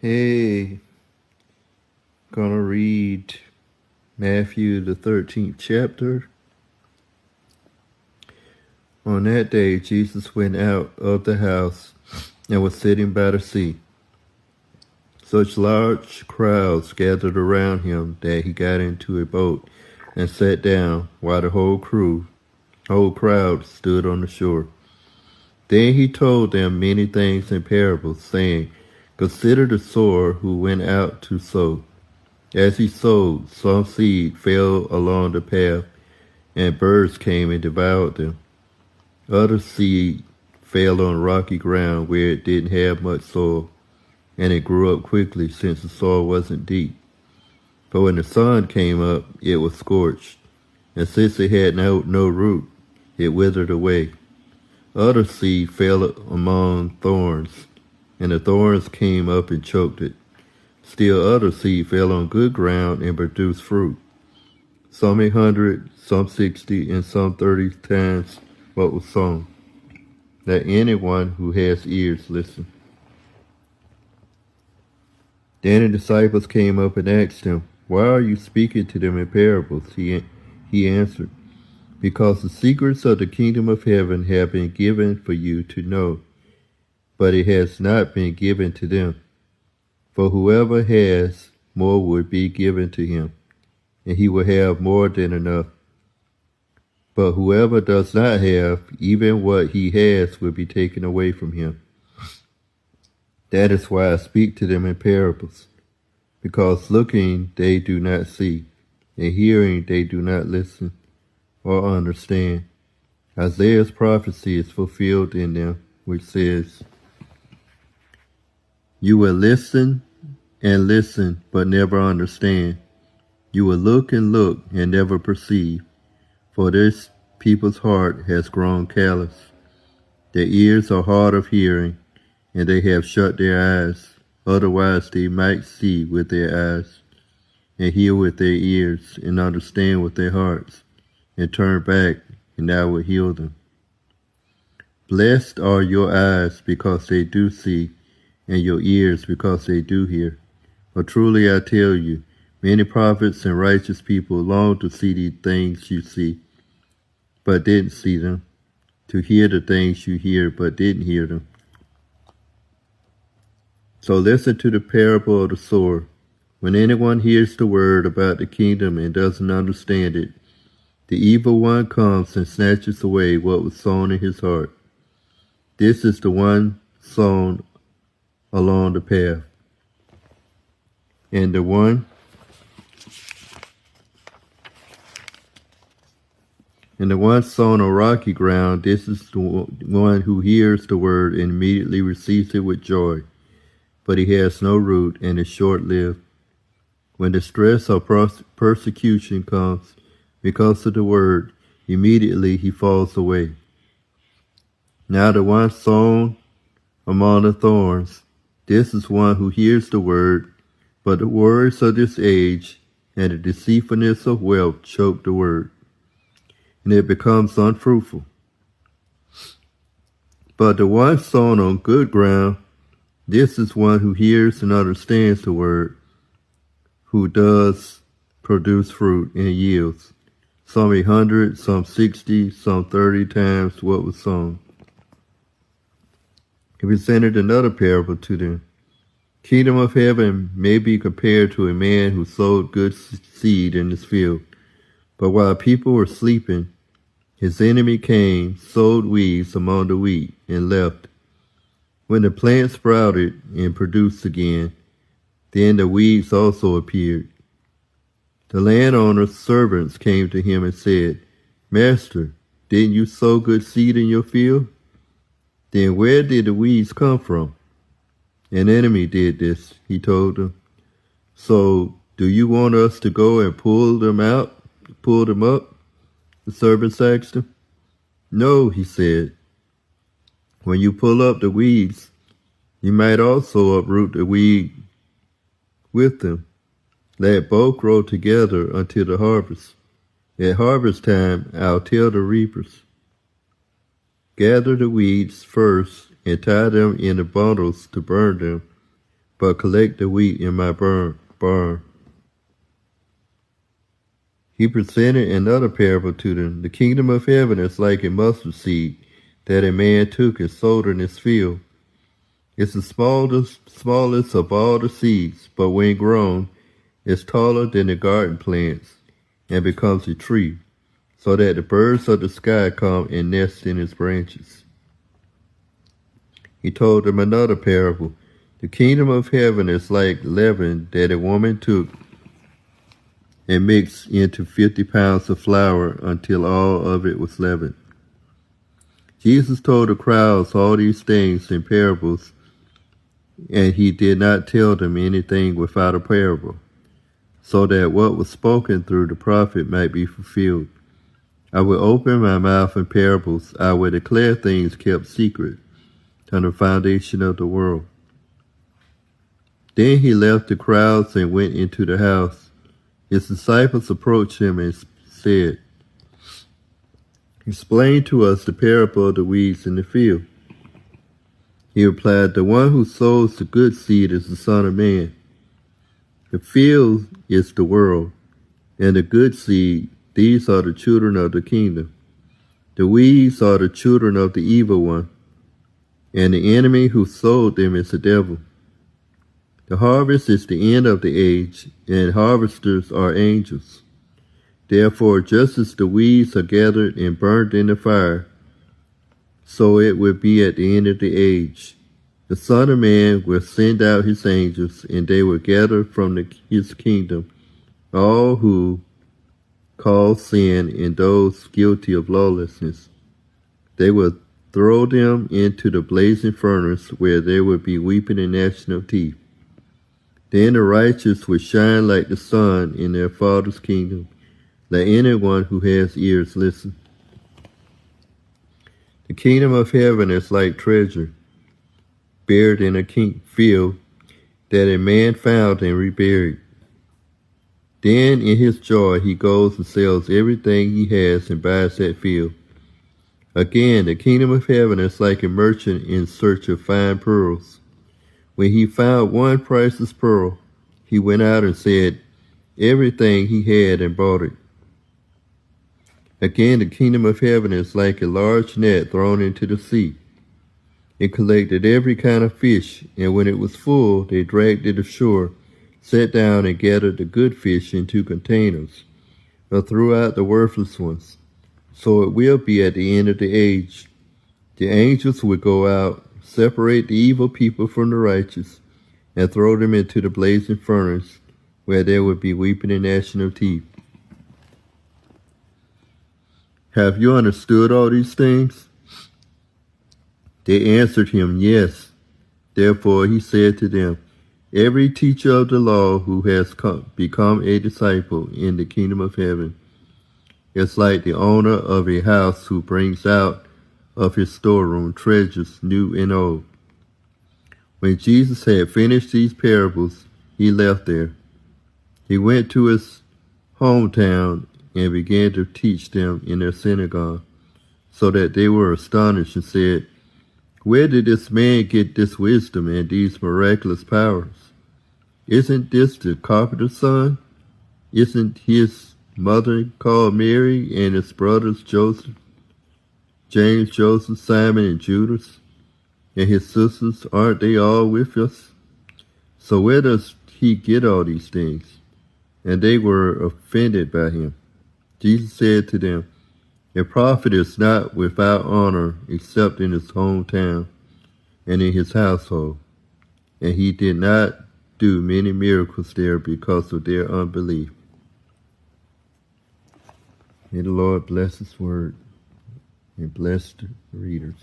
Hey, gonna read Matthew the 13th chapter. On that day, Jesus went out of the house and was sitting by the sea. Such large crowds gathered around him that he got into a boat and sat down while the whole crowd stood on the shore. Then he told them many things in parables, saying, "Consider the sower who went out to sow. As he sowed, some seed fell along the path, and birds came and devoured them. Other seed fell on rocky ground where it didn't have much soil, and it grew up quickly since the soil wasn't deep. But when the sun came up, it was scorched, and since it had no root, it withered away. Other seed fell among thorns, and the thorns came up and choked it. Still other seed fell on good ground and produced fruit, some 100, some 60, and some 30 times what was sown. Let anyone who has ears listen." Then the disciples came up and asked him, "Why are you speaking to them in parables?" He answered, "Because the secrets of the kingdom of heaven have been given for you to know, but it has not been given to them. For whoever has, more will be given to him, and he will have more than enough. But whoever does not have, even what he has will be taken away from him. That is why I speak to them in parables, because looking they do not see, and hearing they do not listen or understand. Isaiah's prophecy is fulfilled in them, which says, 'You will listen and listen, but never understand. You will look and look and never perceive, for this people's heart has grown callous. Their ears are hard of hearing, and they have shut their eyes. Otherwise they might see with their eyes, and hear with their ears, and understand with their hearts, and turn back, and I will heal them.' Blessed are your eyes because they do see, and your ears because they do hear. For truly I tell you, many prophets and righteous people long to see the things you see, but didn't see them, to hear the things you hear, but didn't hear them. So listen to the parable of the sower. When anyone hears the word about the kingdom and doesn't understand it, the evil one comes and snatches away what was sown in his heart. This is the one sown along the path. And the one sown on rocky ground, this is the one who hears the word and immediately receives it with joy. But he has no root and is short-lived. When distress or persecution comes because of the word, immediately he falls away. Now the one sown among the thorns, this is one who hears the word, but the worries of this age and the deceitfulness of wealth choke the word, and it becomes unfruitful. But the one sown on good ground, this is one who hears and understands the word, who does produce fruit and yields, some 100, some 60, some 30 times what was sown." He presented another parable to them. Kingdom of heaven may be compared to a man who sowed good seed in his field. But while people were sleeping, his enemy came, sowed weeds among the wheat, and left. When the plant sprouted and produced again, then the weeds also appeared. The landowner's servants came to him and said, "Master, didn't you sow good seed in your field? Then where did the weeds come from?" "An enemy did this," he told them. "So do you want us to go and pull them up?" The servants asked him. "No," he said. "When you pull up the weeds, you might also uproot the weed with them. Let both grow together until the harvest. At harvest time, I'll tell the reapers, gather the weeds first and tie them in the bundles to burn them, but collect the wheat in my barn. He presented another parable to them. The kingdom of heaven is like a mustard seed that a man took and sowed in his field. It's the smallest of all the seeds, but when grown, it's taller than the garden plants and becomes a tree, so that the birds of the sky come and nest in its branches. He told them another parable. The kingdom of heaven is like leaven that a woman took and mixed into 50 pounds of flour until all of it was leavened. Jesus told the crowds all these things in parables, and he did not tell them anything without a parable, so that what was spoken through the prophet might be fulfilled. I will open my mouth in parables. I will declare things kept secret from the foundation of the world. Then he left the crowds and went into the house. His disciples approached him and said, "Explain to us the parable of the weeds in the field." He replied, "The one who sows the good seed is the Son of Man. The field is the world, and the good seed, these are the children of the kingdom. The weeds are the children of the evil one, and the enemy who sowed them is the devil. The harvest is the end of the age, and harvesters are angels. Therefore, just as the weeds are gathered and burned in the fire, so it will be at the end of the age. The Son of Man will send out his angels, and they will gather from his kingdom all who cause sin and those guilty of lawlessness. They will throw them into the blazing furnace, where there will be weeping and gnashing of teeth. Then the righteous will shine like the sun in their Father's kingdom. Let anyone who has ears listen. The kingdom of heaven is like treasure buried in a field that a man found and reburied. Then in his joy he goes and sells everything he has and buys that field. Again, the kingdom of heaven is like a merchant in search of fine pearls. When he found one priceless pearl, he went out and sold everything he had and bought it. Again, the kingdom of heaven is like a large net thrown into the sea. It collected every kind of fish, and when it was full, they dragged it ashore, sat down and gathered the good fish into containers, but threw out the worthless ones. So it will be at the end of the age. The angels will go out, separate the evil people from the righteous, and throw them into the blazing furnace, where there will be weeping and gnashing of teeth. Have you understood all these things? They answered him, "Yes." Therefore he said to them, "Every teacher of the law who has become a disciple in the kingdom of heaven is like the owner of a house who brings out of his storeroom treasures new and old." When Jesus had finished these parables, he left there. He went to his hometown and began to teach them in their synagogue, so that they were astonished and said, "Where did this man get this wisdom and these miraculous powers? Isn't this the carpenter's son? Isn't his mother called Mary, and his brothers Joseph, James, Joseph, Simon, and Judas? And his sisters, aren't they all with us? So where does he get all these things?" And they were offended by him. Jesus said to them, "A prophet is not without honor except in his hometown and in his household." And he did not do many miracles there because of their unbelief. May the Lord bless his word and bless the readers.